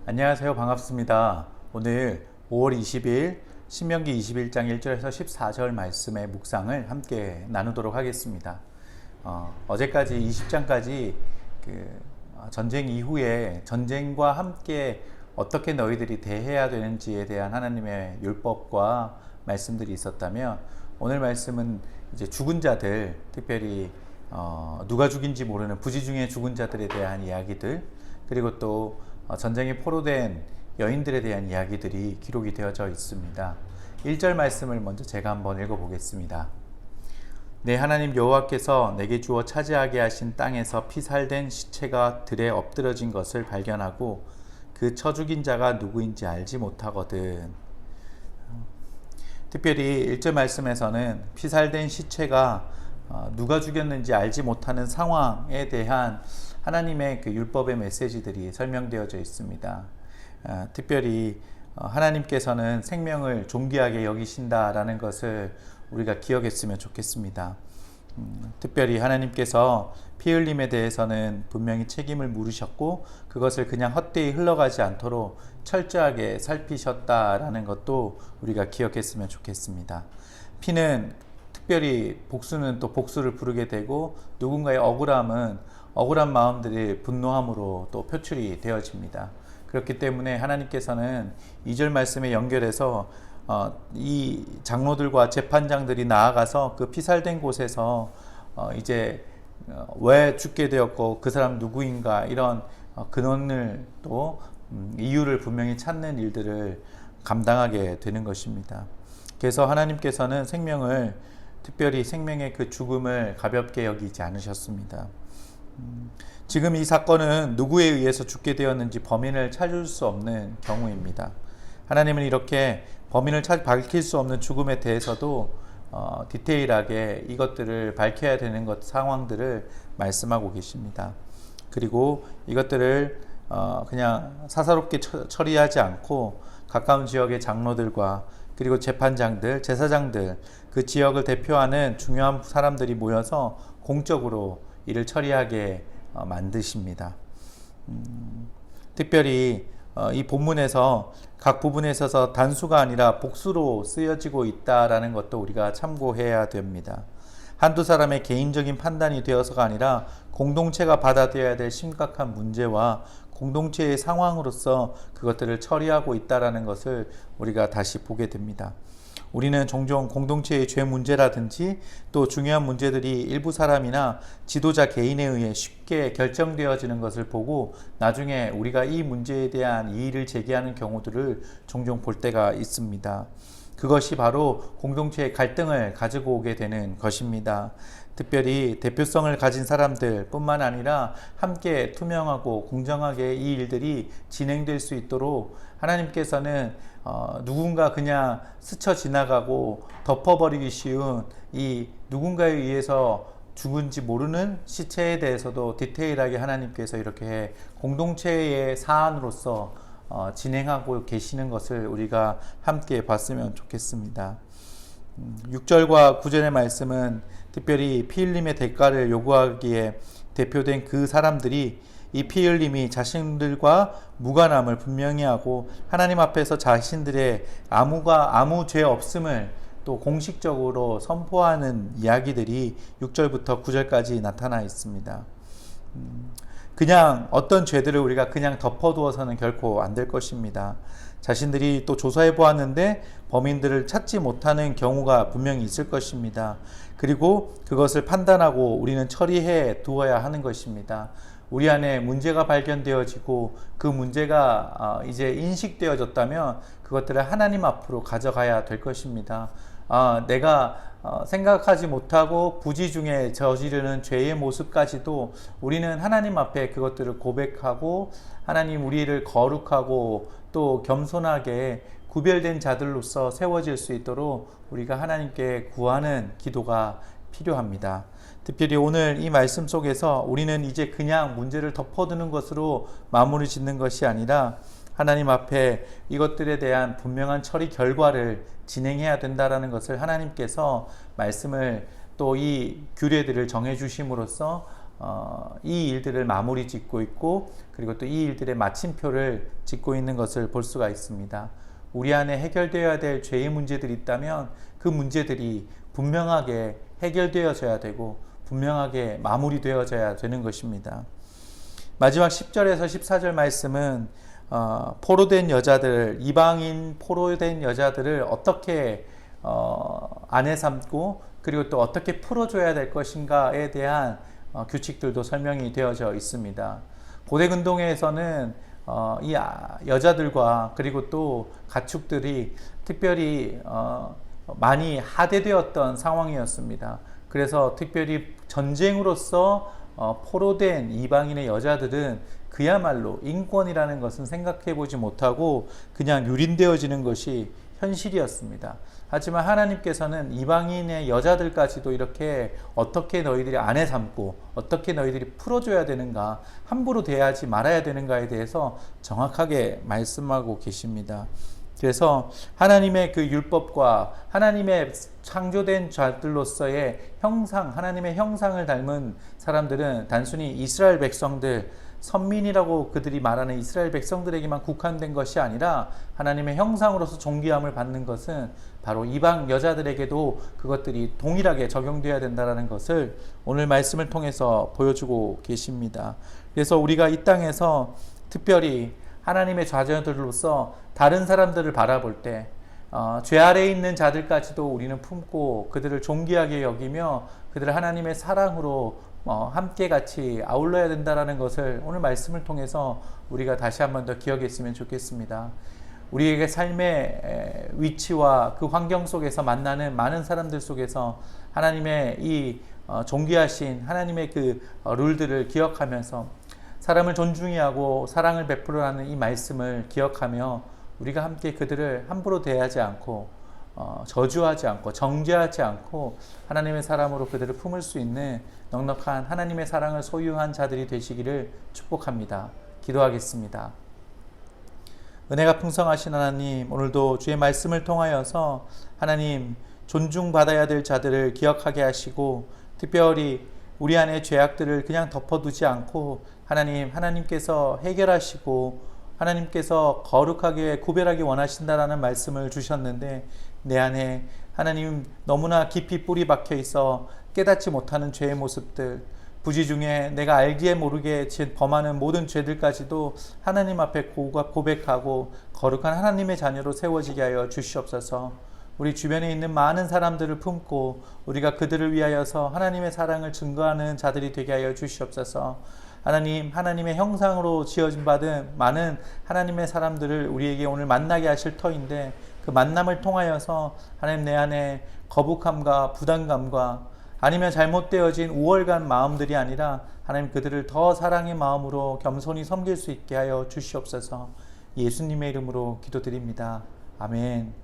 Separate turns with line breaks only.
안녕하세요. 반갑습니다. 오늘 5월 20일 신명기 21장 1절에서 14절 말씀의 묵상을 함께 나누도록 하겠습니다. 어제까지 20장까지 전쟁 이후에 전쟁과 함께 어떻게 너희들이 대해야 되는지에 대한 하나님의 율법과 말씀들이 있었다면, 오늘 말씀은 이제 죽은 자들, 특별히 누가 죽인지 모르는 부지 중에 죽은 자들에 대한 이야기들, 그리고 또 전쟁에 포로된 여인들에 대한 이야기들이 기록이 되어져 있습니다. 1절 말씀을 먼저 제가 한번 읽어보겠습니다. 내 하나님 여호와께서 내게 주어 차지하게 하신 땅에서 피살된 시체가 들에 엎드러진 것을 발견하고 그 쳐 죽인 자가 누구인지 알지 못하거든. 특별히 1절 말씀에서는 피살된 시체가 누가 죽였는지 알지 못하는 상황에 대한 하나님의 그 율법의 메시지들이 설명되어져 있습니다. 특별히 하나님께서는 생명을 존귀하게 여기신다라는 것을 우리가 기억했으면 좋겠습니다. 특별히 하나님께서 피 흘림에 대해서는 분명히 책임을 물으셨고, 그것을 그냥 헛되이 흘러가지 않도록 철저하게 살피셨다라는 것도 우리가 기억했으면 좋겠습니다. 피는, 특별히 복수는 또 복수를 부르게 되고, 누군가의 억울한 마음들이 분노함으로 또 표출이 되어집니다. 그렇기 때문에 하나님께서는 2절 말씀에 연결해서 이 장로들과 재판장들이 나아가서 그 피살된 곳에서 이제 왜 죽게 되었고 그 사람 누구인가, 이런 근원을 또 이유를 분명히 찾는 일들을 감당하게 되는 것입니다. 그래서 하나님께서는 생명을, 특별히 생명의 그 죽음을 가볍게 여기지 않으셨습니다. 지금 이 사건은 누구에 의해서 죽게 되었는지 범인을 찾을 수 없는 경우입니다. 하나님은 이렇게 범인을 밝힐 수 없는 죽음에 대해서도 디테일하게 이것들을 밝혀야 되는 상황들을 말씀하고 계십니다. 그리고 이것들을 그냥 사사롭게 처리하지 않고 가까운 지역의 장로들과 그리고 재판장들, 제사장들, 그 지역을 대표하는 중요한 사람들이 모여서 공적으로 이를 처리하게 만드십니다. 특별히 이 본문에서 각 부분에 있어서 단수가 아니라 복수로 쓰여지고 있다라는 것도 우리가 참고해야 됩니다. 한두 사람의 개인적인 판단이 되어서가 아니라 공동체가 받아들여야 될 심각한 문제와 공동체의 상황으로서 그것들을 처리하고 있다라는 것을 우리가 다시 보게 됩니다. 우리는 종종 공동체의 죄 문제라든지 또 중요한 문제들이 일부 사람이나 지도자 개인에 의해 쉽게 결정되어지는 것을 보고 나중에 우리가 이 문제에 대한 이의를 제기하는 경우들을 종종 볼 때가 있습니다. 그것이 바로 공동체의 갈등을 가지고 오게 되는 것입니다. 특별히 대표성을 가진 사람들 뿐만 아니라 함께 투명하고 공정하게 이 일들이 진행될 수 있도록 하나님께서는 누군가 그냥 스쳐 지나가고 덮어버리기 쉬운 이 누군가에 의해서 죽은지 모르는 시체에 대해서도 디테일하게 하나님께서 이렇게 공동체의 사안으로서 진행하고 계시는 것을 우리가 함께 봤으면 좋겠습니다. 6절과 9절의 말씀은 특별히 피 흘림의 대가를 요구하기에 대표된 그 사람들이 이 피 흘림이 자신들과 무관함을 분명히 하고 하나님 앞에서 자신들의 아무 죄 없음을 또 공식적으로 선포하는 이야기들이 6절부터 9절까지 나타나 있습니다. 그냥 어떤 죄들을 우리가 그냥 덮어두어서는 결코 안 될 것입니다. 자신들이 또 조사해 보았는데 범인들을 찾지 못하는 경우가 분명히 있을 것입니다. 그리고 그것을 판단하고 우리는 처리해 두어야 하는 것입니다. 우리 안에 문제가 발견되어지고 그 문제가 이제 인식되어졌다면 그것들을 하나님 앞으로 가져가야 될 것입니다. 내가 생각하지 못하고 부지 중에 저지르는 죄의 모습까지도 우리는 하나님 앞에 그것들을 고백하고 하나님 우리를 거룩하고 또 겸손하게 구별된 자들로서 세워질 수 있도록 우리가 하나님께 구하는 기도가 필요합니다. 특별히 오늘 이 말씀 속에서 우리는 이제 그냥 문제를 덮어두는 것으로 마무리 짓는 것이 아니라 하나님 앞에 이것들에 대한 분명한 처리 결과를 진행해야 된다라는 것을 하나님께서 말씀을 또 이 규례들을 정해 주심으로써 이 일들을 마무리 짓고 있고, 그리고 또 이 일들의 마침표를 짓고 있는 것을 볼 수가 있습니다. 우리 안에 해결되어야 될 죄의 문제들이 있다면 그 문제들이 분명하게 해결되어져야 되고 분명하게 마무리되어져야 되는 것입니다. 마지막 10절에서 14절 말씀은 포로된 여자들, 이방인 포로된 여자들을 어떻게 아내 삼고 그리고 또 어떻게 풀어줘야 될 것인가에 대한 규칙들도 설명이 되어져 있습니다. 고대 근동에서는 이 여자들과 그리고 또 가축들이 특별히 많이 하대되었던 상황이었습니다. 그래서 특별히 전쟁으로서 포로된 이방인의 여자들은 그야말로 인권이라는 것은 생각해 보지 못하고 그냥 유린되어지는 것이 현실이었습니다. 하지만 하나님께서는 이방인의 여자들까지도 이렇게 어떻게 너희들이 아내 삼고 어떻게 너희들이 풀어줘야 되는가, 함부로 대하지 말아야 되는가에 대해서 정확하게 말씀하고 계십니다. 그래서 하나님의 그 율법과 하나님의 창조된 자들로서의 형상, 하나님의 형상을 닮은 사람들은 단순히 이스라엘 백성들, 선민이라고 그들이 말하는 이스라엘 백성들에게만 국한된 것이 아니라 하나님의 형상으로서 존귀함을 받는 것은 바로 이방 여자들에게도 그것들이 동일하게 적용되어야 된다는 것을 오늘 말씀을 통해서 보여주고 계십니다. 그래서 우리가 이 땅에서 특별히 하나님의 자녀들로서 다른 사람들을 바라볼 때 죄 아래에 있는 자들까지도 우리는 품고 그들을 존귀하게 여기며 그들을 하나님의 사랑으로 함께 같이 아울러야 된다는 것을 오늘 말씀을 통해서 우리가 다시 한번 더 기억했으면 좋겠습니다. 우리에게 삶의 위치와 그 환경 속에서 만나는 많은 사람들 속에서 하나님의 이 존귀하신 하나님의 그 룰들을 기억하면서 사람을 존중히 하고 사랑을 베풀어라는 이 말씀을 기억하며 우리가 함께 그들을 함부로 대하지 않고 저주하지 않고 정죄하지 않고 하나님의 사람으로 그들을 품을 수 있는 넉넉한 하나님의 사랑을 소유한 자들이 되시기를 축복합니다. 기도하겠습니다. 은혜가 풍성하신 하나님, 오늘도 주의 말씀을 통하여서 하나님 존중받아야 될 자들을 기억하게 하시고 특별히 우리 안의 죄악들을 그냥 덮어두지 않고 하나님께서 해결하시고 하나님께서 거룩하게 구별하기 원하신다라는 말씀을 주셨는데 내 안에 하나님 너무나 깊이 뿌리 박혀 있어 깨닫지 못하는 죄의 모습들, 부지 중에 내가 알기에 모르게 범하는 모든 죄들까지도 하나님 앞에 고백하고 거룩한 하나님의 자녀로 세워지게 하여 주시옵소서. 우리 주변에 있는 많은 사람들을 품고 우리가 그들을 위하여서 하나님의 사랑을 증거하는 자들이 되게 하여 주시옵소서. 하나님의 형상으로 지어진 받은 많은 하나님의 사람들을 우리에게 오늘 만나게 하실 터인데 그 만남을 통하여서 하나님 내 안에 거북함과 부담감과 아니면 잘못되어진 우월한 마음들이 아니라 하나님 그들을 더 사랑의 마음으로 겸손히 섬길 수 있게 하여 주시옵소서. 예수님의 이름으로 기도드립니다. 아멘.